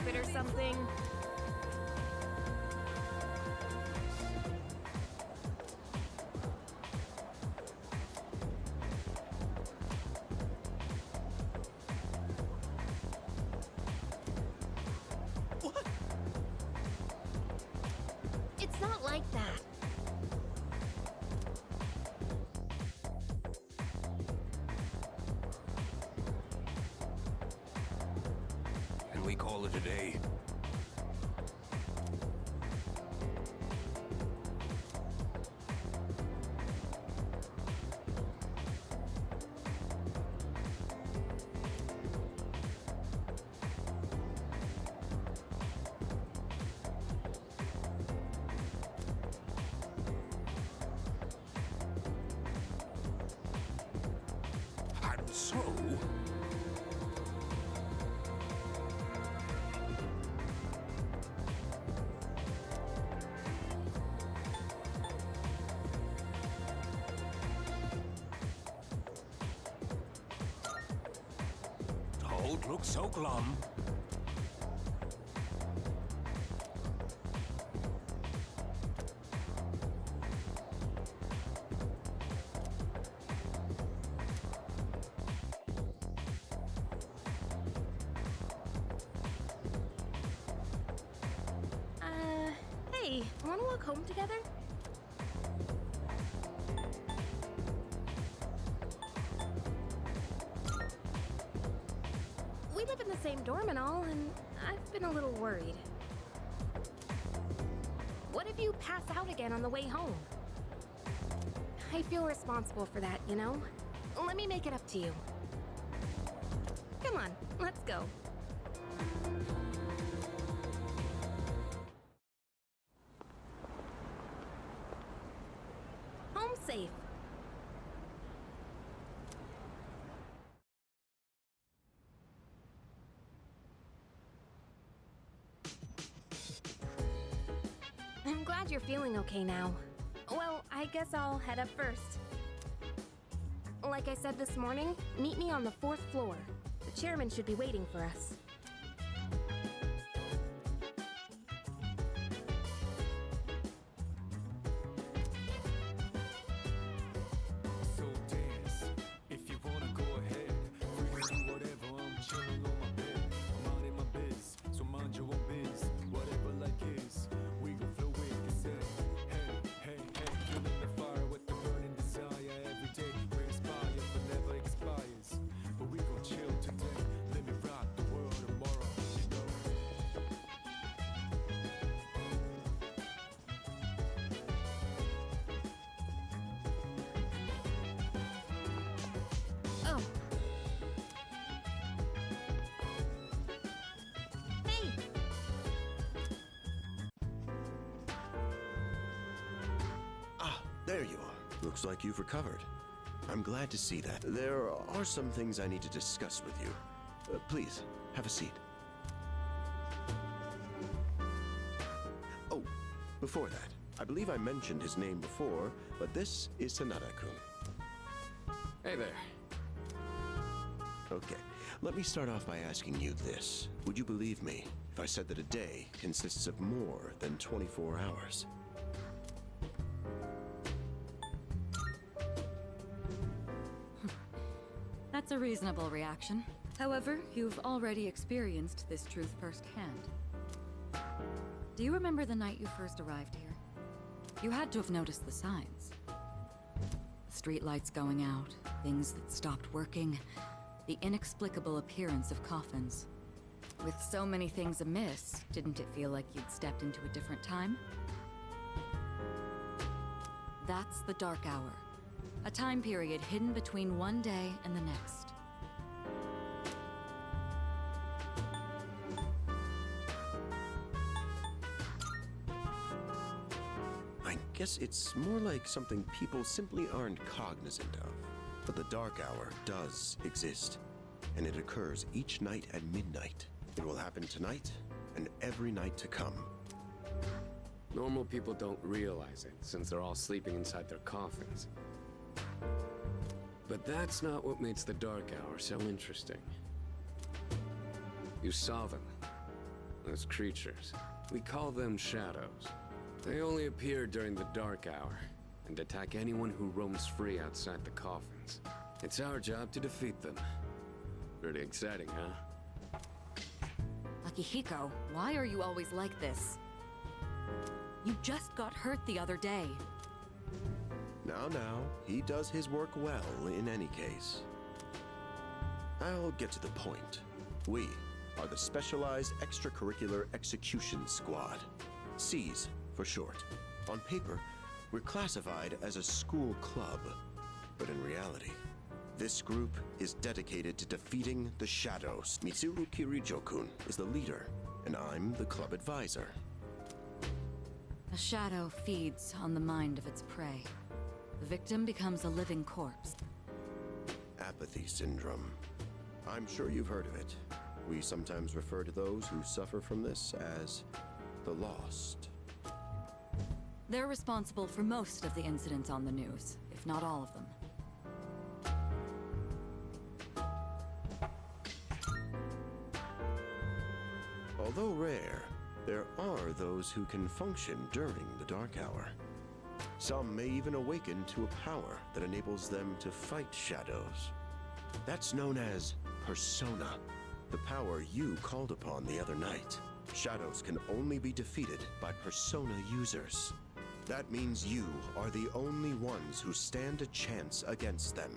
it or something? What? It's not like that. And we call it a day. And so... Don't look so glum. Hey, wanna walk home together? We live in the same dorm and all, and I've been a little worried. What if you pass out again on the way home? I feel responsible for that, you know? Let me make it up to you. Come on, let's go. Home safe. I'm glad you're feeling okay now. Well, I guess I'll head up first. Like I said this morning, meet me on the 4th floor. The chairman should be waiting for us. So dance, if you wanna go ahead. Free to do whatever, I'm chilling on my bed. I'm out in my biz, so mind your own biz. Whatever like is, we gon' flow with the set. Hey, hey, hey, feeling the fire with the burning desire. Every day we inspire, but never expires. But we gon' chill today, let me rock the world tomorrow, you know. Oh. Hey! Ah, there you are. Looks like you've recovered. I'm glad to see that. There are some things I need to discuss with you. Please, have a seat. Oh, before that, I believe I mentioned his name before, but this is Sanada-kun. Hey there. Okay, let me start off by asking you this. Would you believe me if I said that a day consists of more than 24 hours? That's a reasonable reaction. However, you've already experienced this truth firsthand. Do you remember the night you first arrived here? You had to have noticed the signs. The streetlights going out, things that stopped working, the inexplicable appearance of coffins. With so many things amiss, didn't it feel like you'd stepped into a different time? That's the Dark Hour. A time period hidden between one day and the next. I guess it's more like something people simply aren't cognizant of. But the Dark Hour does exist, and it occurs each night at midnight. It will happen tonight and every night to come. Normal people don't realize it, since they're all sleeping inside their coffins. But that's not what makes the Dark Hour so interesting. You saw them. Those creatures. We call them shadows. They only appear during the dark hour and attack anyone who roams free outside the coffins. It's our job to defeat them. Pretty exciting, huh? Akihiko, why are you always like this? You just got hurt the other day. Now, he does his work well in any case. I'll get to the point. We are the Specialized Extracurricular Execution Squad. SEAS for short. On paper, we're classified as a school club, but in reality, this group is dedicated to defeating the Shadows. Mitsuru Kirijo-kun is the leader, and I'm the club advisor. A shadow feeds on the mind of its prey. The victim becomes a living corpse. Apathy syndrome. I'm sure you've heard of it. We sometimes refer to those who suffer from this as the lost. They're responsible for most of the incidents on the news, if not all of them. Although rare, there are those who can function during the dark hour. Some may even awaken to a power that enables them to fight shadows. That's known as persona, the power you called upon the other night. Shadows can only be defeated by persona users. That means you are the only ones who stand a chance against them.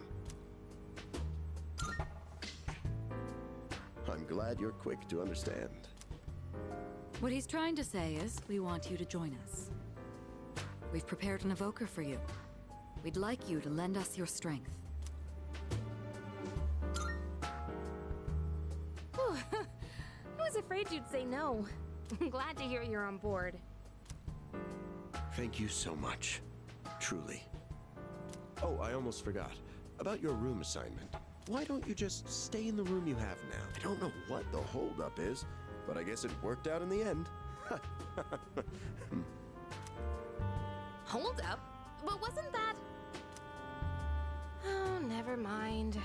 I'm glad you're quick to understand. What he's trying to say is, we want you to join us. We've prepared an evoker for you. We'd like you to lend us your strength. Whew. I was afraid you'd say no. I'm glad to hear you're on board. Thank you so much. Truly. Oh, I almost forgot. About your room assignment. Why don't you just stay in the room you have now? I don't know what the holdup is, but I guess it worked out in the end. Hold up? But wasn't that... Oh, never mind.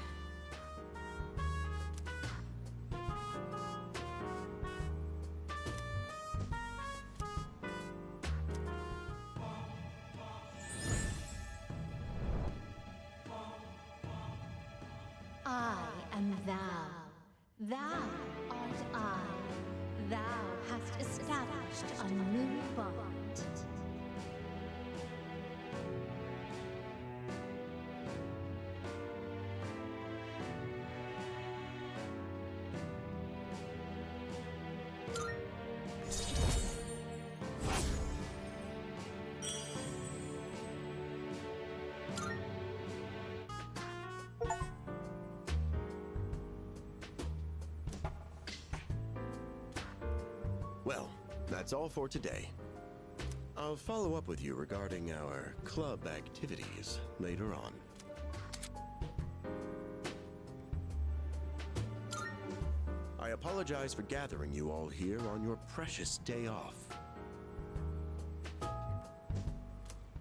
I am thou. Thou art I. Thou hast established a new bond. Well, that's all for today. I'll follow up with you regarding our club activities later on. I apologize for gathering you all here on your precious day off.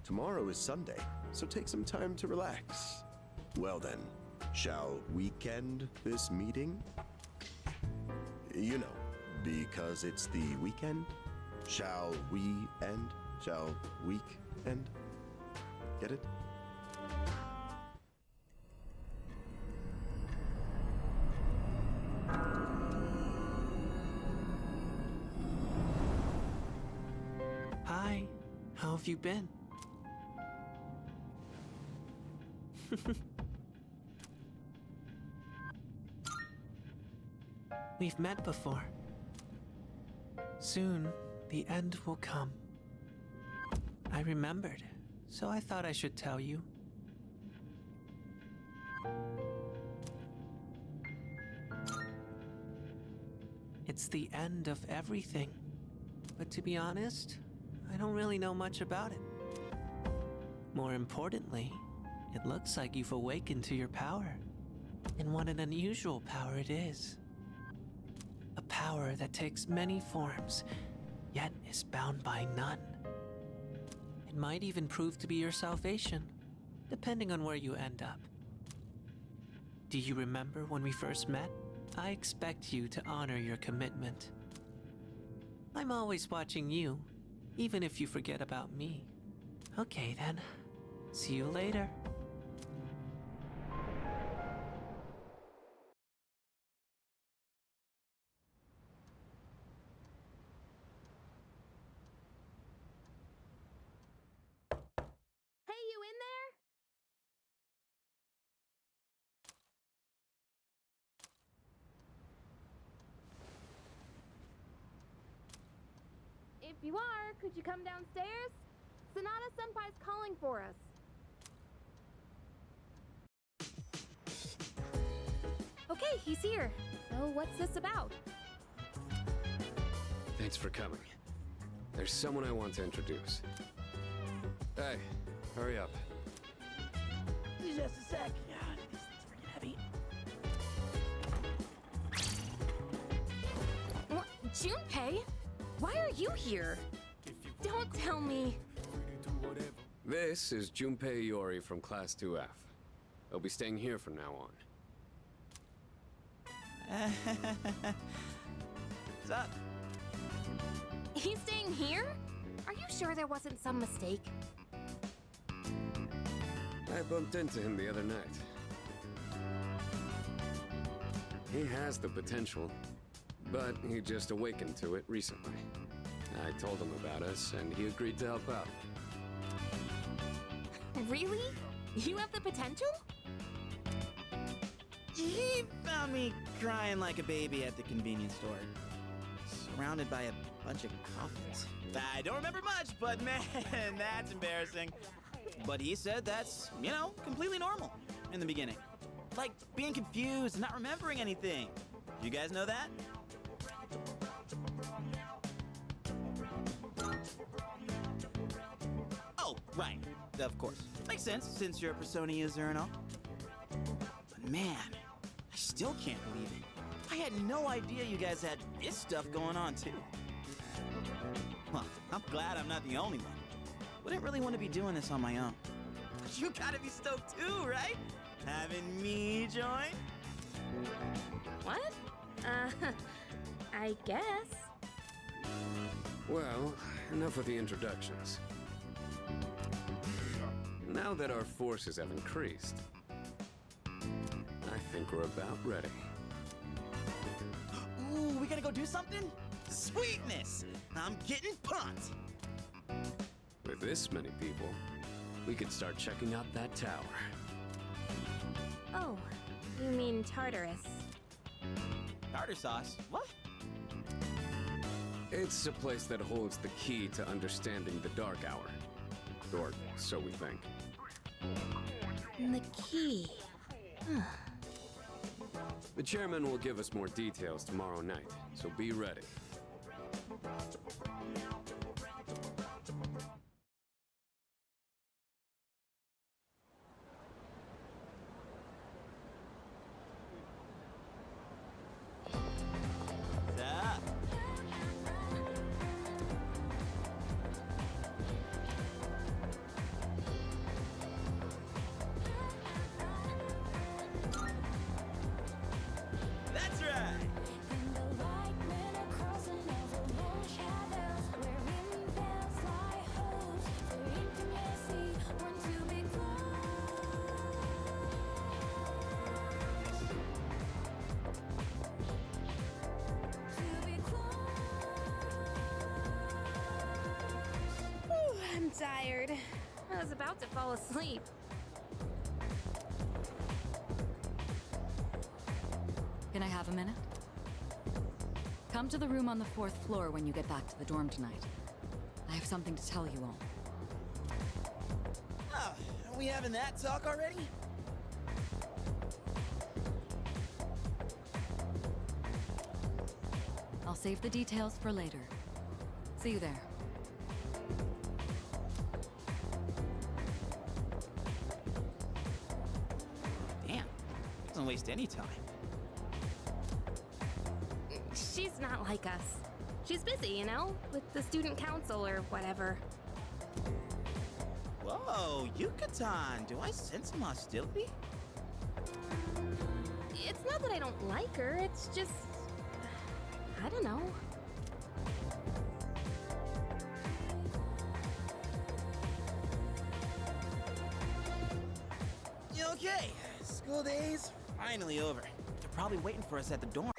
Tomorrow is Sunday, so take some time to relax. Well then, shall weekend this meeting? You know, because it's the weekend? Shall we end? Shall week end? Get it? Hi, how have you been? We've met before. Soon, the end will come. I remembered, so I thought I should tell you. It's the end of everything. But to be honest, I don't really know much about it. More importantly, it looks like you've awakened to your power. And what an unusual power it is. A power that takes many forms, yet is bound by none. It might even prove to be your salvation, depending on where you end up. Do you remember when we first met? I expect you to honor your commitment. I'm always watching you, even if you forget about me. Okay then. See you later. Hey, you in there? If you are, could you come downstairs? Sonata Senpai's calling for us. Okay, he's here. So what's this about? Thanks for coming. There's someone I want to introduce. Hey, hurry up. Just a sec. God, this thing's freaking heavy. What? Junpei? Why are you here? Don't tell me. This is Junpei Iori from Class 2F. He'll be staying here from now on. What's up? He's staying here? Are you sure there wasn't some mistake? I bumped into him the other night. He has the potential, but he just awakened to it recently. I told him about us, and he agreed to help out. Really? You have the potential? He found me crying like a baby at the convenience store, surrounded by a bunch of coffins. I don't remember much, but man, that's embarrassing. But he said that's, completely normal in the beginning. Like being confused and not remembering anything. You guys know that? Oh, right. Of course. Makes sense since you're a Persona user and all. But man, I still can't believe it. I had no idea you guys had this stuff going on too. Well, I'm glad I'm not the only one. Wouldn't really want to be doing this on my own. You gotta be stoked too, right? Having me join? What? I guess. Well, enough with the introductions. Now that our forces have increased, I think we're about ready. Ooh, we gotta go do something? Sweetness! I'm getting pumped! With this many people, we could start checking out that tower. Oh, you mean Tartarus. Tartar sauce? What? It's a place that holds the key to understanding the Dark Hour. Or so we think. The key. The chairman will give us more details tomorrow night, so be ready. What's up? That's right! Whew, I'm tired. I was about to fall asleep. Can I have a minute? Come to the room on the 4th floor when you get back to the dorm tonight. I have something to tell you all. Oh, are we having that talk already? I'll save the details for later. See you there. Damn, doesn't waste any time. She's not like us. She's busy, with the student council or whatever. Whoa, Yucatan, do I sense some hostility? It's not that I don't like her, it's just... I don't know. Okay, school day's finally over. They're probably waiting for us at the dorm.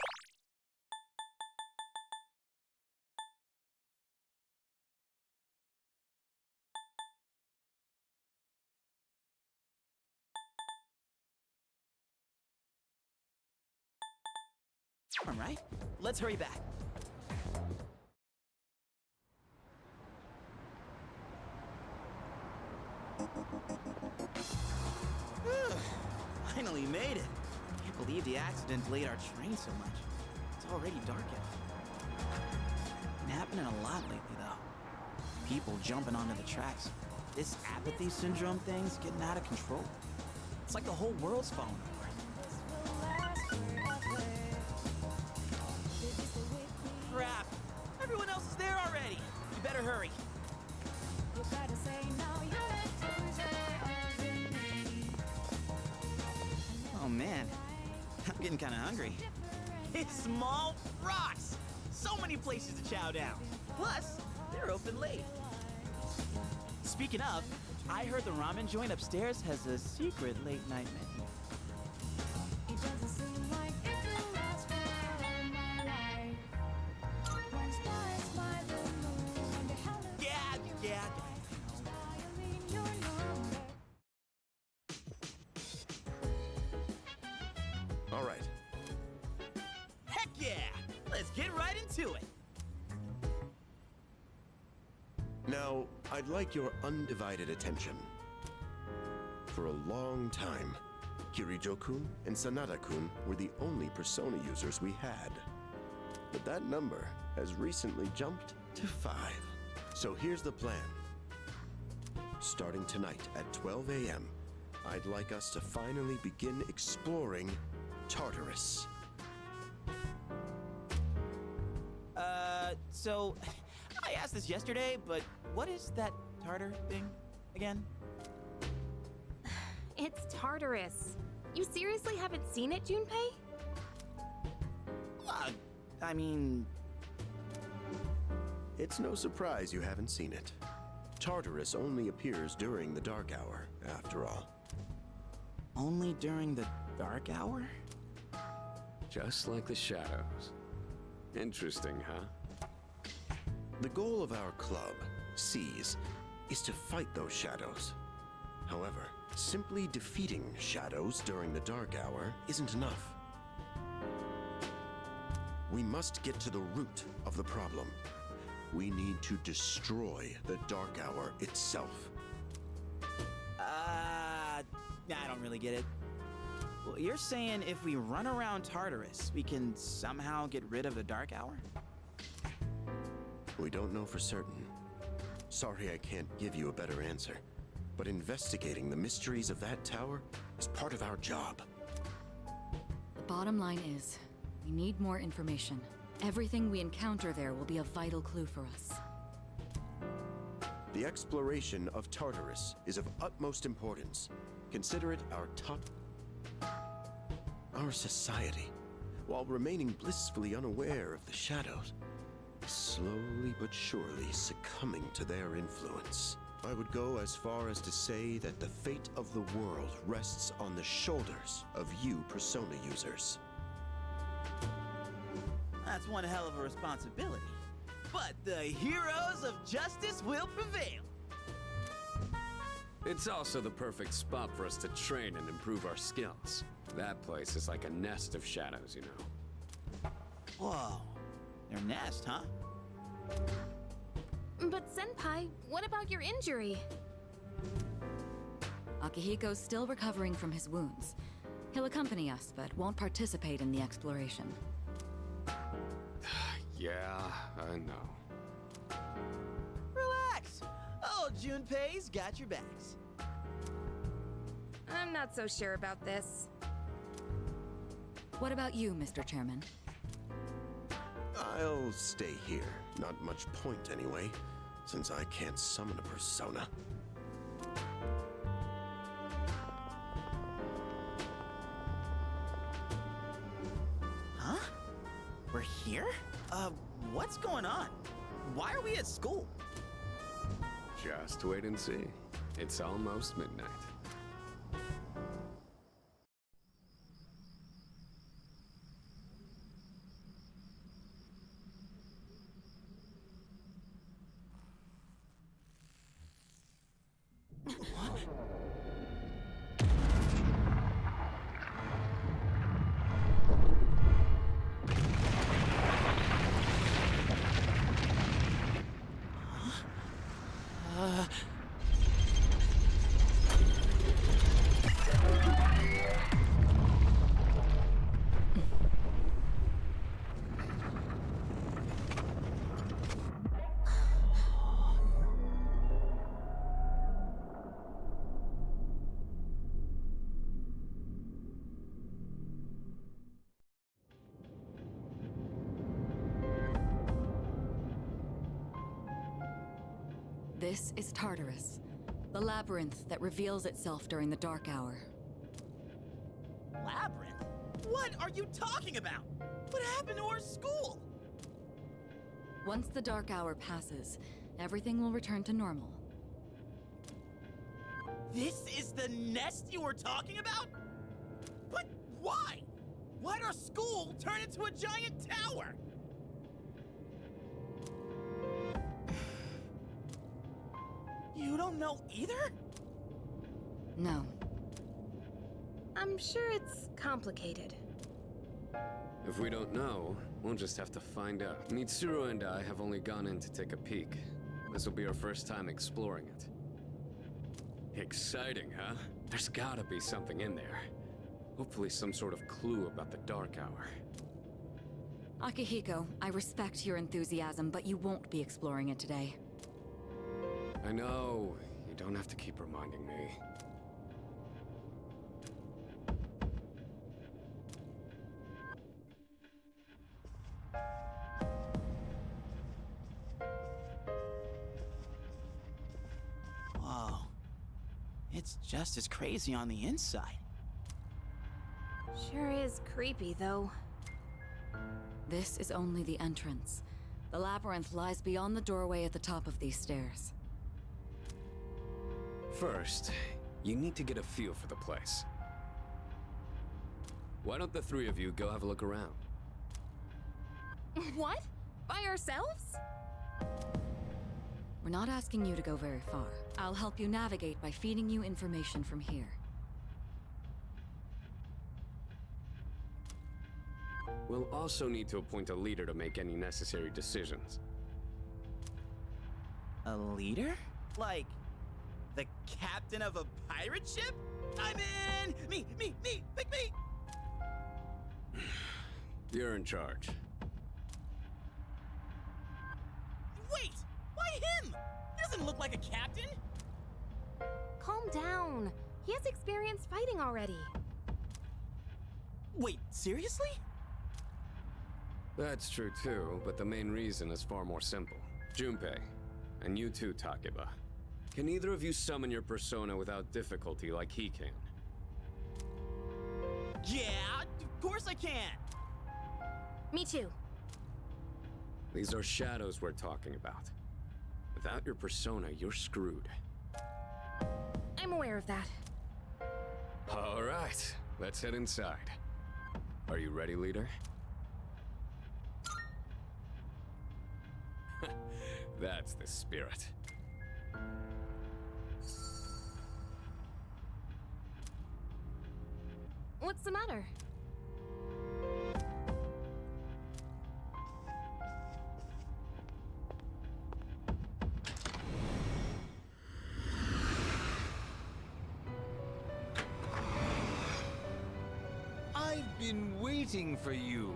All right, let's hurry back. Finally made it. Can't believe the accident delayed our train so much. It's already dark out. Been happening a lot lately, though. People jumping onto the tracks. This apathy syndrome thing's getting out of control. It's like the whole world's falling apart. Crap! Everyone else is there already. You better hurry. Oh man, I'm getting kind of hungry. It's Small Rocks! So many places to chow down. Plus, they're open late. Speaking of, I heard the ramen joint upstairs has a secret late night menu. Yeah. All right. Heck yeah! Let's get right into it. Now, I'd like your undivided attention. For a long time, Kirijo-kun and Sanada-kun were the only Persona users we had. But that number has recently jumped to 5. So here's the plan. Starting tonight at 12 a.m., I'd like us to finally begin exploring Tartarus. So, I asked this yesterday, but what is that tartar thing again? It's Tartarus. You seriously haven't seen it, Junpei? I mean... It's no surprise you haven't seen it. Tartarus only appears during the dark hour, after all. Only during the dark hour? Just like the shadows. Interesting, huh? The goal of our club, Seize, is to fight those shadows. However, simply defeating shadows during the dark hour isn't enough. We must get to the root of the problem. We need to destroy the dark hour itself. I don't really get it. Well, you're saying if we run around Tartarus, we can somehow get rid of the dark hour? We don't know for certain. Sorry I can't give you a better answer, but investigating the mysteries of that tower is part of our job. The bottom line is, we need more information. Everything we encounter there will be a vital clue for us. The exploration of Tartarus is of utmost importance. Consider it our top... Our society, while remaining blissfully unaware of the shadows, is slowly but surely succumbing to their influence. I would go as far as to say that the fate of the world rests on the shoulders of you Persona users. That's one hell of a responsibility. But the heroes of justice will prevail. It's also the perfect spot for us to train and improve our skills. That place is like a nest of shadows, you know. Whoa. Their nest, huh? But Senpai, what about your injury? Akihiko's still recovering from his wounds. He'll accompany us, but won't participate in the exploration. Yeah, I know. Relax. Oh, Junpei's got your backs. I'm not so sure about this. What about you, Mr. Chairman? I'll stay here. Not much point anyway, since I can't summon a persona. Huh? We're here? What's going on? Why are we at school? Just wait and see. It's almost midnight. This is Tartarus, the labyrinth that reveals itself during the Dark Hour. Labyrinth? What are you talking about? What happened to our school? Once the Dark Hour passes, everything will return to normal. This is the nest you were talking about? But why? Why'd our school turn into a giant tower? You don't know either? No. I'm sure it's complicated. If we don't know, we'll just have to find out. Mitsuru and I have only gone in to take a peek. This will be our first time exploring it. Exciting, huh? There's gotta be something in there. Hopefully some sort of clue about the Dark Hour. Akihiko, I respect your enthusiasm, but you won't be exploring it today. I know. You don't have to keep reminding me. Whoa. It's just as crazy on the inside. Sure is creepy, though. This is only the entrance. The labyrinth lies beyond the doorway at the top of these stairs. First, you need to get a feel for the place. Why don't the three of you go have a look around? What? By ourselves? We're not asking you to go very far. I'll help you navigate by feeding you information from here. We'll also need to appoint a leader to make any necessary decisions. A leader? Like, the captain of a pirate ship? I'm in! Me! Pick me! You're in charge. Wait! Why him? He doesn't look like a captain! Calm down. He has experience fighting already. Wait, seriously? That's true too, but the main reason is far more simple. Junpei, and you too, Takeba. Can either of you summon your persona without difficulty like he can? Yeah, of course I can! Me too. These are shadows we're talking about. Without your persona, you're screwed. I'm aware of that. All right, let's head inside. Are you ready, leader? That's the spirit. What's the matter? I've been waiting for you.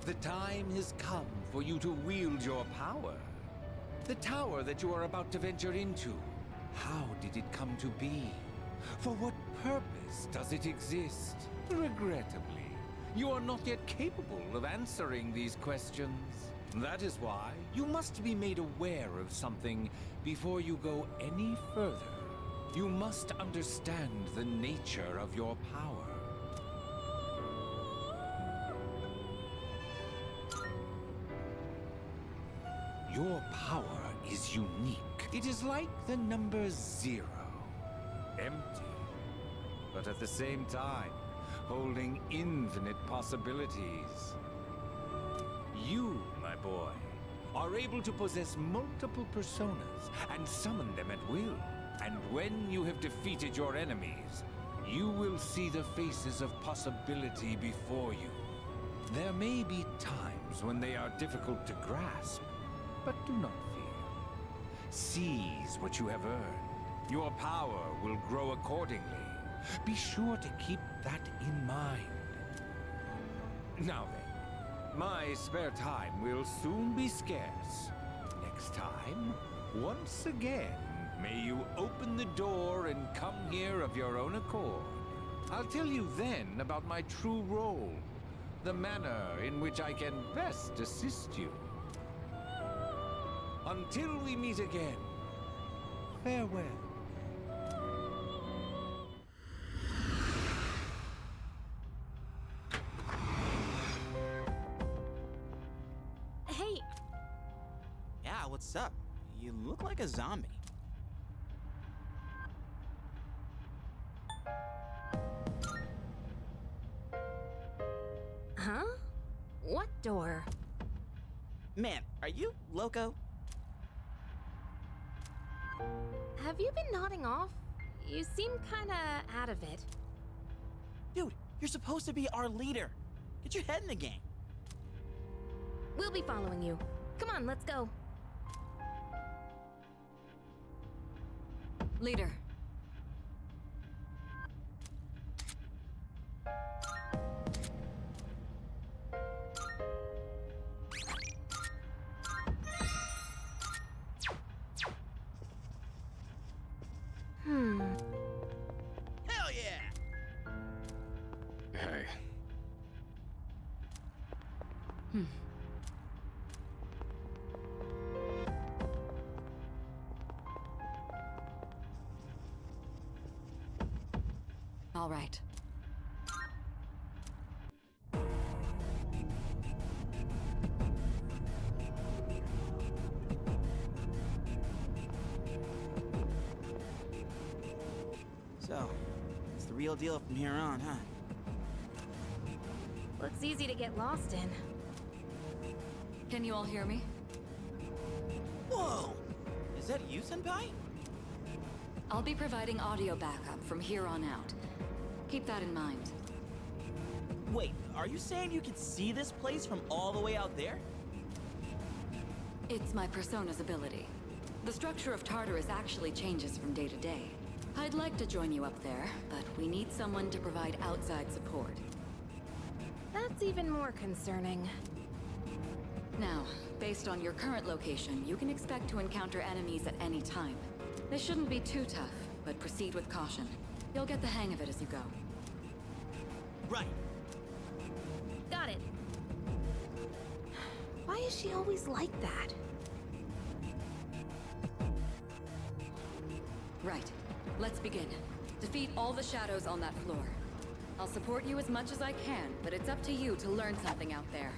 The time has come for you to wield your power. The tower that you are about to venture into. How did it come to be? For what purpose does it exist? Regrettably, you are not yet capable of answering these questions. That is why you must be made aware of something before you go any further. You must understand the nature of your power. Your power is unique. It is like the number 0. Empty. But at the same time, holding infinite possibilities. You, my boy, are able to possess multiple personas and summon them at will. And when you have defeated your enemies, you will see the faces of possibility before you. There may be times when they are difficult to grasp, but do not fear. Seize what you have earned. Your power will grow accordingly. Be sure to keep that in mind. Now then, my spare time will soon be scarce. Next time, once again, may you open the door and come here of your own accord. I'll tell you then about my true role, the manner in which I can best assist you. Until we meet again, Farewell. Hey, Yeah, what's up? You look like a zombie. huh? What door? Man, are you loco? Have you been nodding off? You seem kinda out of it. Dude, you're supposed to be our leader. Get your head in the game. We'll be following you. Come on, let's go. Leader. Hell yeah! Hey. All right. So, it's the real deal from here on, huh? Looks easy to get lost in. Can you all hear me? Whoa! Is that you, Senpai? I'll be providing audio backup from here on out. Keep that in mind. Wait, are you saying you can see this place from all the way out there? It's my persona's ability. The structure of Tartarus actually changes from day to day. I'd like to join you up there, but we need someone to provide outside support. That's even more concerning. Now, based on your current location, you can expect to encounter enemies at any time. This shouldn't be too tough, but proceed with caution. You'll get the hang of it as you go. Right. Got it. Why is she always like that? Right. Let's begin. Defeat all the shadows on that floor. I'll support you as much as I can, but it's up to you to learn something out there.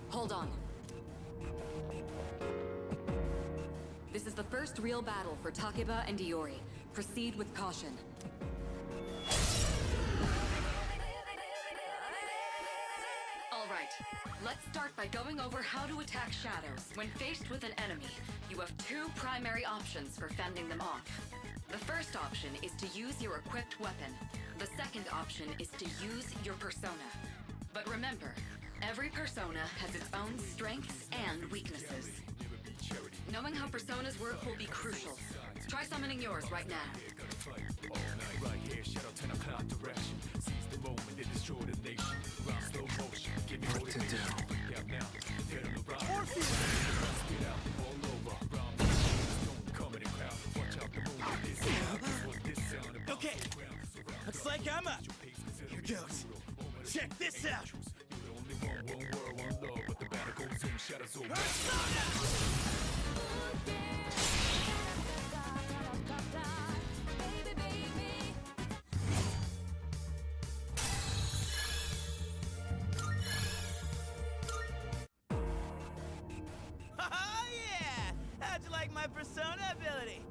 Hold on. This is the first real battle for Takeba and Iori. Proceed with caution. All right, let's start by going over how to attack shadows. When faced with an enemy, you have two primary options for fending them off. The first option is to use your equipped weapon. The second option is to use your persona. But remember, every persona has its own strengths and weaknesses. Knowing how personas work will be crucial. Try summoning yours right now. Right here, shadow 10 o'clock direction. Seize the moment, it destroy the nation. Round slow motion, give me motivation. Yeah, now, head on the ride. Spit out all over. Round don't come in the crowd. Watch out the moment is what this sound about. Okay, looks like I'm up. Here goes. Check this out. You're the only one world, one love, but the battle goes in shadows over. Oh yeah! How'd you like my persona ability?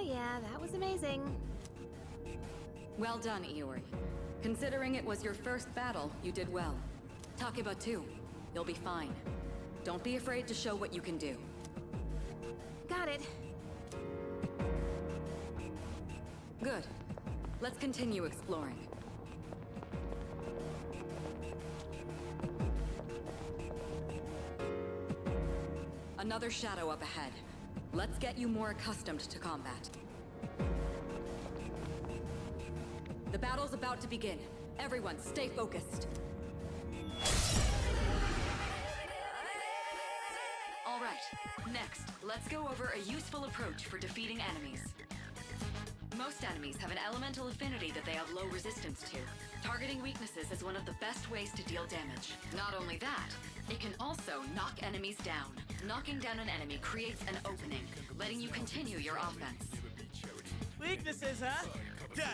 Yeah, that was amazing. Well done, Iori. Considering it was your first battle, you did well. Takeba too. You'll be fine. Don't be afraid to show what you can do. Got it. Good. Let's continue exploring. Another shadow up ahead. Let's get you more accustomed to combat. The battle's about to begin. Everyone, stay focused. All right. Alright, next, let's go over a useful approach for defeating enemies. Most enemies have an elemental affinity that they have low resistance to. Targeting weaknesses is one of the best ways to deal damage. Not only that, it can also knock enemies down. Knocking down an enemy creates an opening, letting you continue your offense. Weaknesses, huh? Done.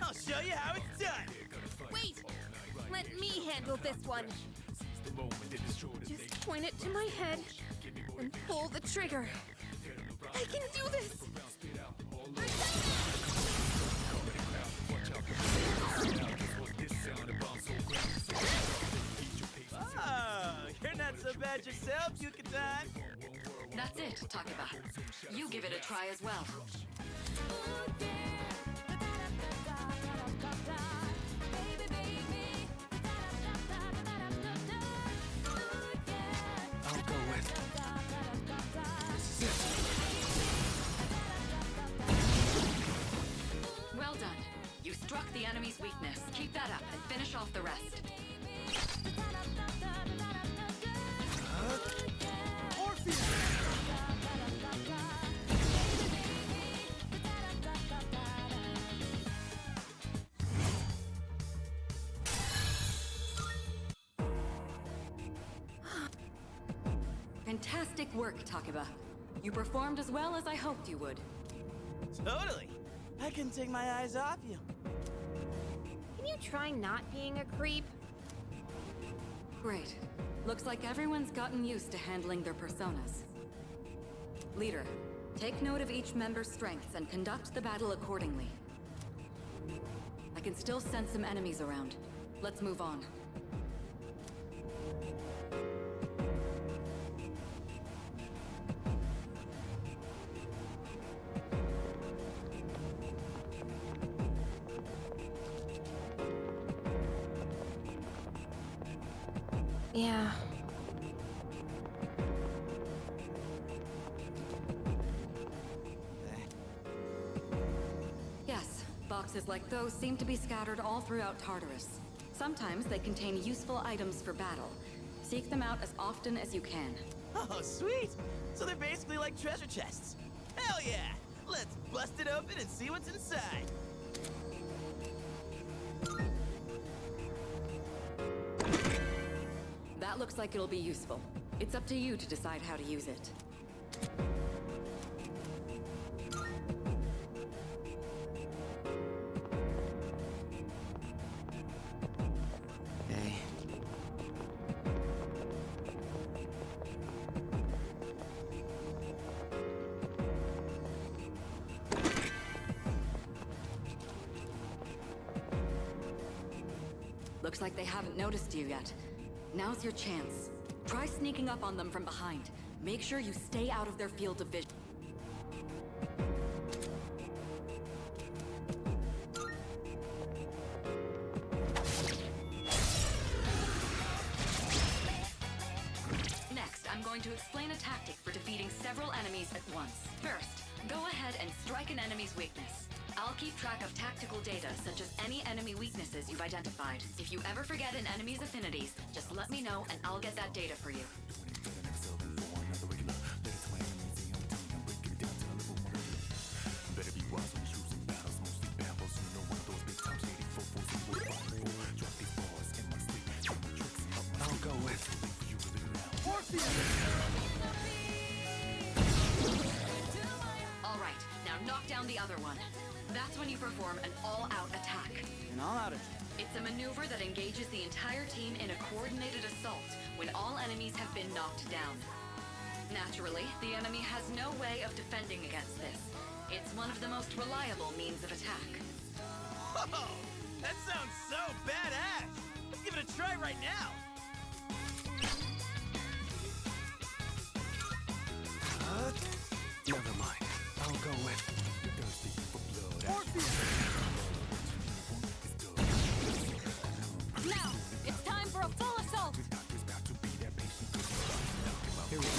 I'll show you how it's done. Wait! Let me handle this one. Just point it to my head and pull the trigger. I can do this! Oh, you're not so bad yourself, Yucatan. That's it, Takeba. You give it a try as well. I'll go with. Well done. You struck the enemy's weakness. Keep that up and finish off the rest. Fantastic work, Takeba. You performed as well as I hoped you would. Totally. I couldn't take my eyes off you. Can you try not being a creep? Great. Looks like everyone's gotten used to handling their personas. Leader, take note of each member's strengths and conduct the battle accordingly. I can still sense some enemies around. Let's move on. Yeah. Yes, boxes like those seem to be scattered all throughout Tartarus. Sometimes they contain useful items for battle. Seek them out as often as you can. Oh, sweet. So they're basically like treasure chests. Hell yeah. Let's bust it open and see what's inside. That looks like it'll be useful. It's up to you to decide how to use it. Hey. Looks like they haven't noticed you yet. Now's your chance. Try sneaking up on them from behind. Make sure you stay out of their field of vision. Next, I'm going to explain a tactic for defeating several enemies at once. First, go ahead and strike an enemy's weakness. I'll keep track of tactical data, such as any enemy weaknesses you've identified. If you ever forget an enemy's affinities, just let me know and I'll get that data for you. I'll go with. Alright, now knock down the other one. That's when you perform an all-out attack. An all-out attack. It's a maneuver that engages the entire team in a coordinated assault when all enemies have been knocked down. Naturally, the enemy has no way of defending against this. It's one of the most reliable means of attack. Whoa! That sounds so badass! Let's give it a try right now! Never mind. I'll go with. Now, it's time for a full assault! Here we go.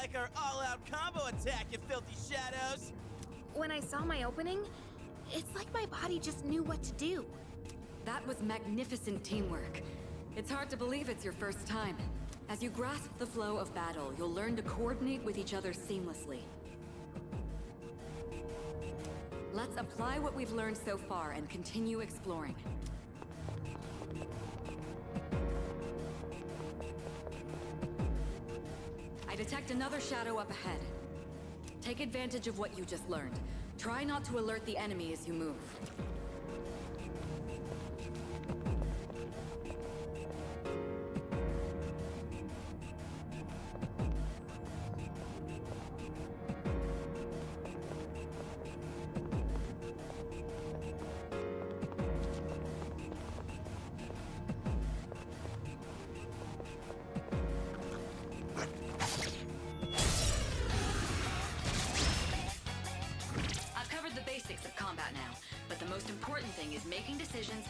like our all-out combo attack, you filthy shadows! When I saw my opening, it's like my body just knew what to do. That was magnificent teamwork. It's hard to believe it's your first time. As you grasp the flow of battle, you'll learn to coordinate with each other seamlessly. Let's apply what we've learned so far and continue exploring. I detect another shadow up ahead. Take advantage of what you just learned. Try not to alert the enemy as you move.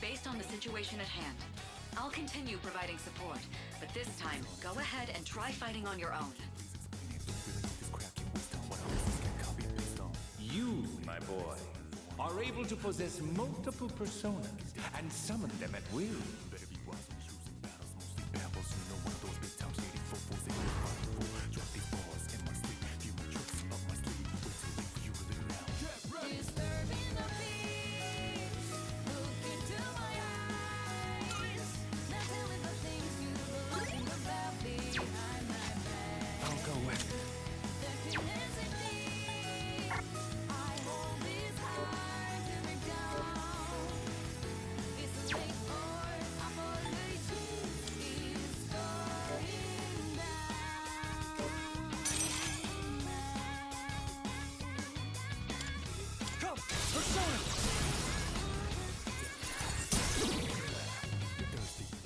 Based on the situation at hand. I'll continue providing support, but this time, go ahead and try fighting on your own. You, my boy, are able to possess multiple personas and summon them at will.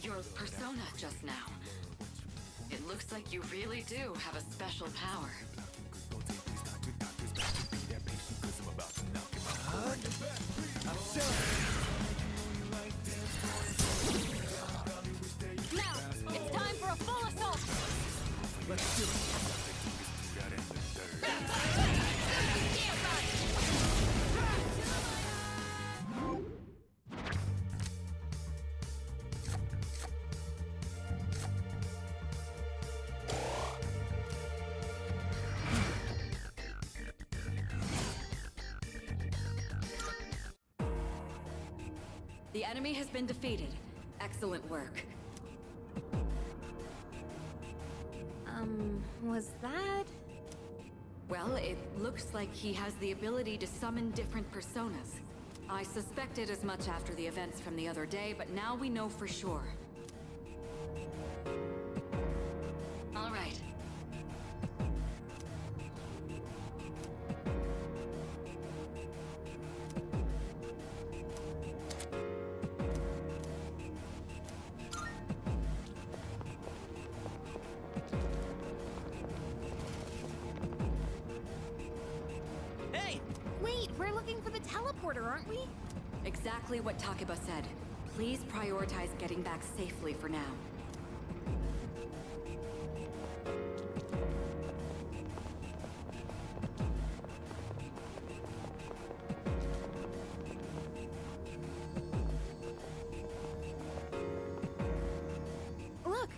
Your persona just now. It looks like you really do have a special power. Now, it's time for a full assault! Let's do it. The enemy has been defeated. Excellent work. Was that? Well, it looks like he has the ability to summon different personas. I suspected as much after the events from the other day, but now we know for sure. All right. Wait, we're looking for the teleporter, aren't we? Exactly what Takeba said. Please prioritize getting back safely for now. Look,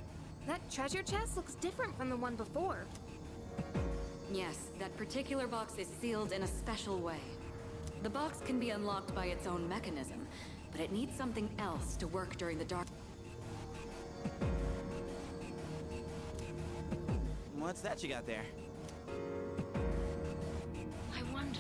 that treasure chest looks different from the one before. Yes, that particular box is sealed in a special way. The box can be unlocked by its own mechanism, but it needs something else to work during the dark. What's that you got there? I wonder.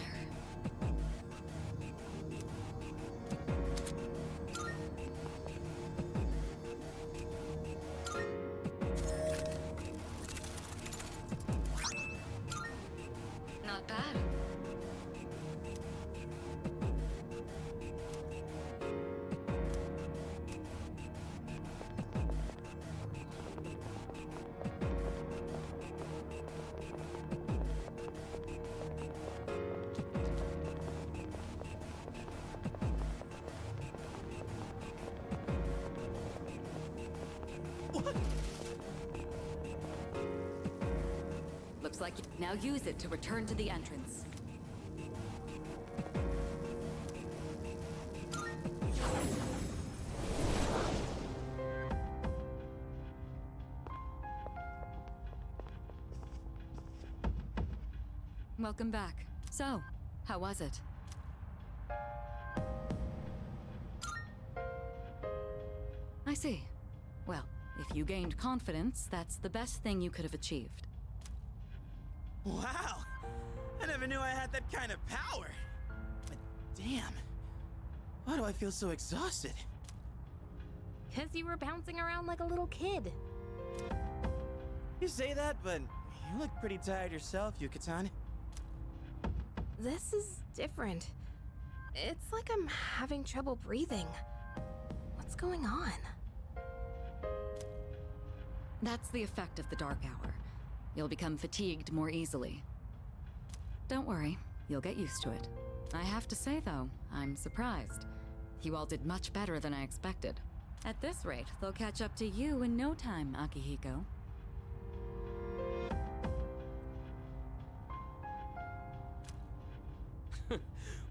Not bad. Looks like now use it to return to the entrance. Welcome back. So, how was it? I see. Well, if you gained confidence, that's the best thing you could have achieved. Wow! I never knew I had that kind of power. But damn, why do I feel so exhausted? 'Cause you were bouncing around like a little kid. You say that, but you look pretty tired yourself, Yucatan. This is different. It's like I'm having trouble breathing. What's going on? That's the effect of the Dark Hour. You'll become fatigued more easily. Don't worry, you'll get used to it. I have to say, though, I'm surprised. You all did much better than I expected. At this rate, they'll catch up to you in no time, Akihiko.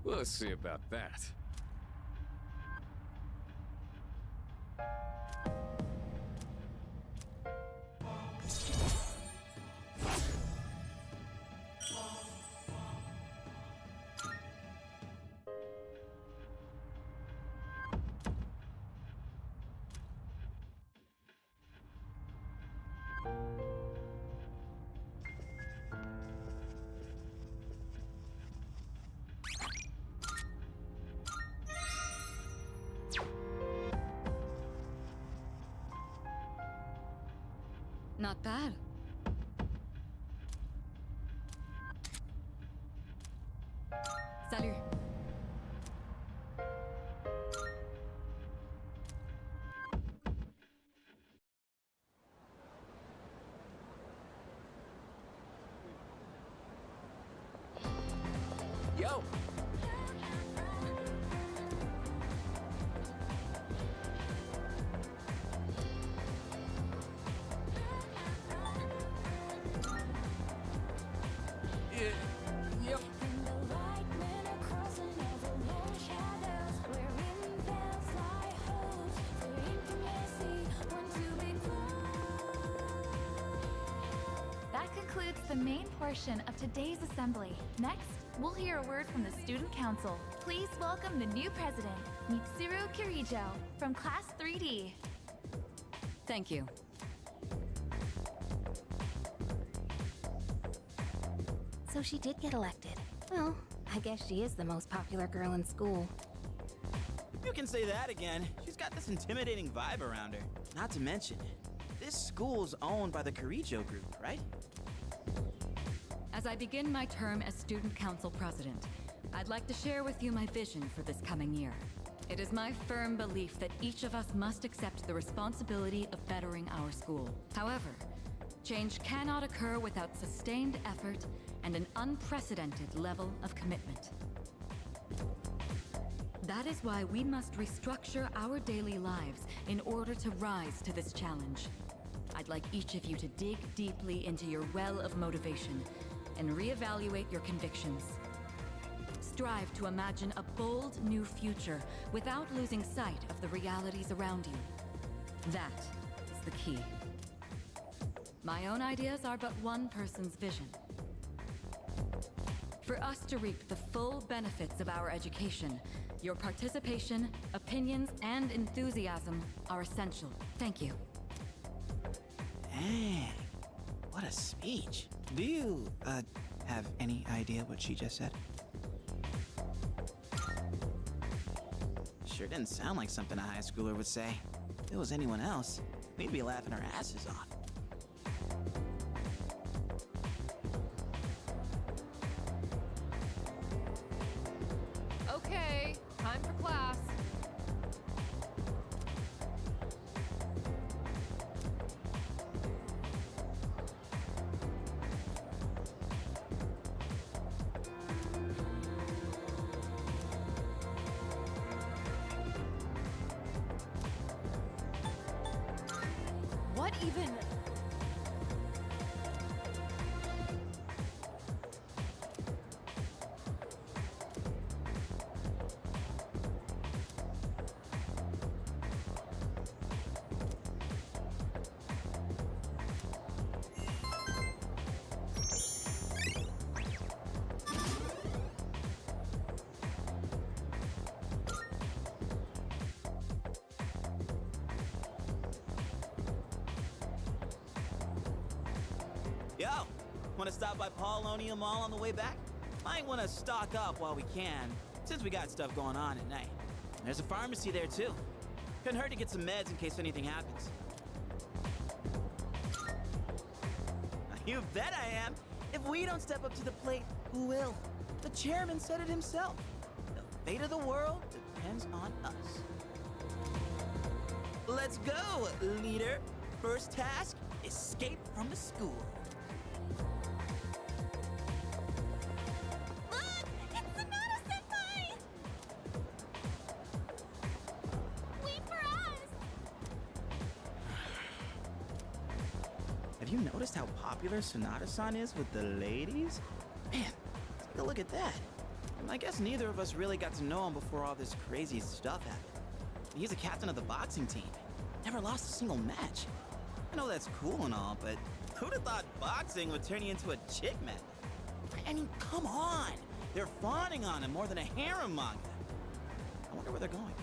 We'll see about that. Not bad. Salut. Yo! Yep. That concludes the main portion of today's assembly. Next, we'll hear a word from the Student Council. Please welcome the new president, Mitsuru Kirijo, from Class 3D. Thank you. So she did get elected. Well, I guess she is the most popular girl in school. You can say that again. She's got this intimidating vibe around her. Not to mention, this school's owned by the Kirijo group, right? As I begin my term as Student Council President, I'd like to share with you my vision for this coming year. It is my firm belief that each of us must accept the responsibility of bettering our school. However, change cannot occur without sustained effort and an unprecedented level of commitment. That is why we must restructure our daily lives in order to rise to this challenge. I'd like each of you to dig deeply into your well of motivation and reevaluate your convictions. Strive to imagine a bold new future without losing sight of the realities around you. That is the key. My own ideas are but one person's vision. For us to reap the full benefits of our education, your participation, opinions, and enthusiasm are essential. Thank you. Man, what a speech. Do you, have any idea what she just said? Sure didn't sound like something a high schooler would say. If it was anyone else, we'd be laughing our asses off. Okay, time for class. What even? Yo, wanna stop by Paulonia Mall on the way back? Might wanna stock up while we can, since we got stuff going on at night. There's a pharmacy there too. Couldn't hurt to get some meds in case anything happens. You bet I am! If we don't step up to the plate, who will? The chairman said it himself. The fate of the world depends on us. Let's go, leader. First task, escape from the school. Look! It's Sonata-senpai! Wait for us! Have you noticed how popular Sonata-san is with the ladies? Man, take a look at that. I guess neither of us really got to know him before all this crazy stuff happened. He's a captain of the boxing team. Never lost a single match. I know that's cool and all, but who'd have thought boxing would turn you into a chick magnet? I mean, come on! They're fawning on him more than a harem manga. I wonder where they're going.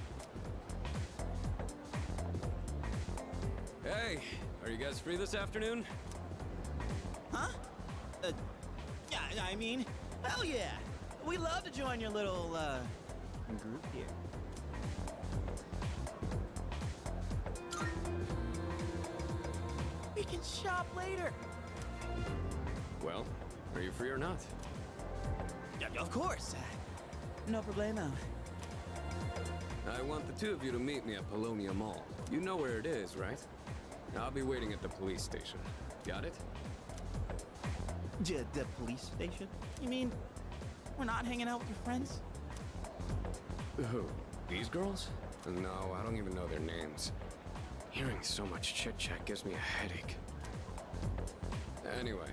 Hey, are you guys free this afternoon? Huh? Yeah, I mean, hell yeah! We'd love to join your little, group here. We can shop later. Well, are you free or not? Yeah, of course. No problemo. I want the two of you to meet me at Polonia Mall. You know where it is, right? I'll be waiting at the police station. Got it? The police station? You mean we're not hanging out with your friends? Who? These girls? No, I don't even know their names. Hearing so much chit-chat gives me a headache. Anyway,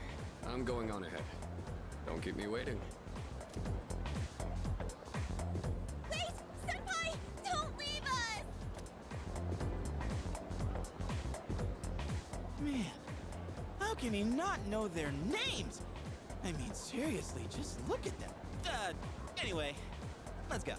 I'm going on ahead. Don't keep me waiting. Wait! Senpai! Don't leave us! Man, how can he not know their names? I mean, seriously, just look at them. Anyway, let's go.